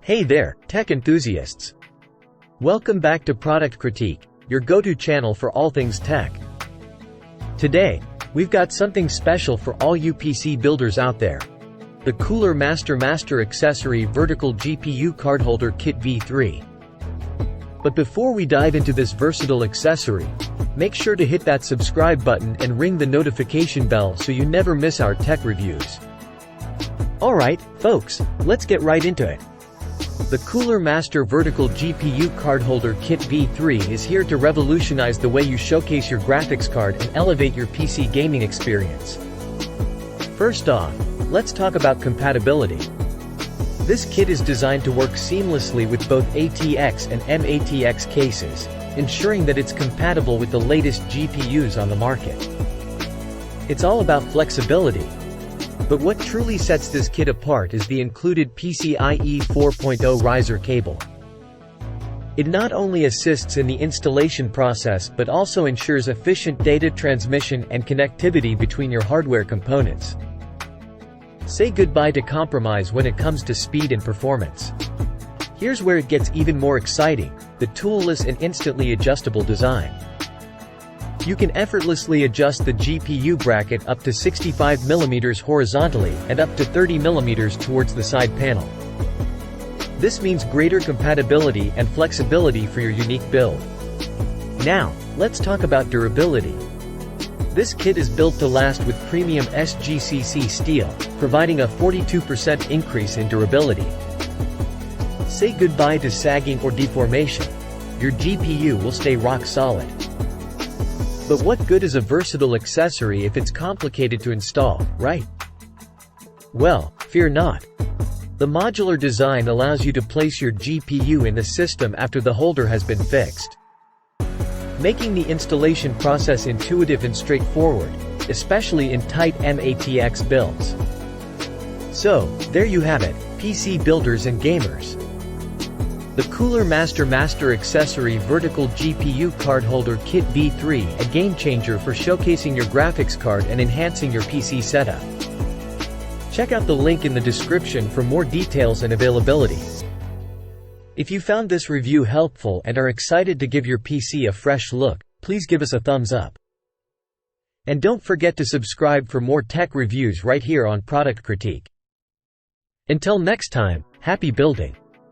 Hey there, tech enthusiasts! Welcome back to Product Critique, your go-to channel for all things tech. Today, we've got something special for all you PC builders out there. The Cooler MasterAccessory Vertical GPU Card Holder Kit V3. But before we dive into this versatile accessory, make sure to hit that subscribe button and ring the notification bell so you never miss our tech reviews. Alright, folks, let's get right into it. The Cooler Master Vertical GPU Card Holder Kit V3 is here to revolutionize the way you showcase your graphics card and elevate your PC gaming experience. First off, let's talk about compatibility. This kit is designed to work seamlessly with both ATX and MATX cases, ensuring that it's compatible with the latest GPUs on the market. It's all about flexibility. But what truly sets this kit apart is the included PCIe 4.0 riser cable. It not only assists in the installation process but also ensures efficient data transmission and connectivity between your hardware components. Say goodbye to compromise when it comes to speed and performance. Here's where it gets even more exciting: the toolless and instantly adjustable design. You can effortlessly adjust the GPU bracket up to 65mm horizontally and up to 30mm towards the side panel. This means greater compatibility and flexibility for your unique build. Now, let's talk about durability. This kit is built to last with premium SGCC steel, providing a 42% increase in durability. Say goodbye to sagging or deformation. Your GPU will stay rock solid. But what good is a versatile accessory if it's complicated to install, right? Well, fear not. The modular design allows you to place your GPU in the system after the holder has been fixed, making the installation process intuitive and straightforward, especially in tight MATX builds. So, there you have it, PC builders and gamers. The Cooler MasterAccessory Vertical GPU Card Holder Kit V3, a game-changer for showcasing your graphics card and enhancing your PC setup. Check out the link in the description for more details and availability. If you found this review helpful and are excited to give your PC a fresh look, please give us a thumbs up. And don't forget to subscribe for more tech reviews right here on Product Critique. Until next time, happy building!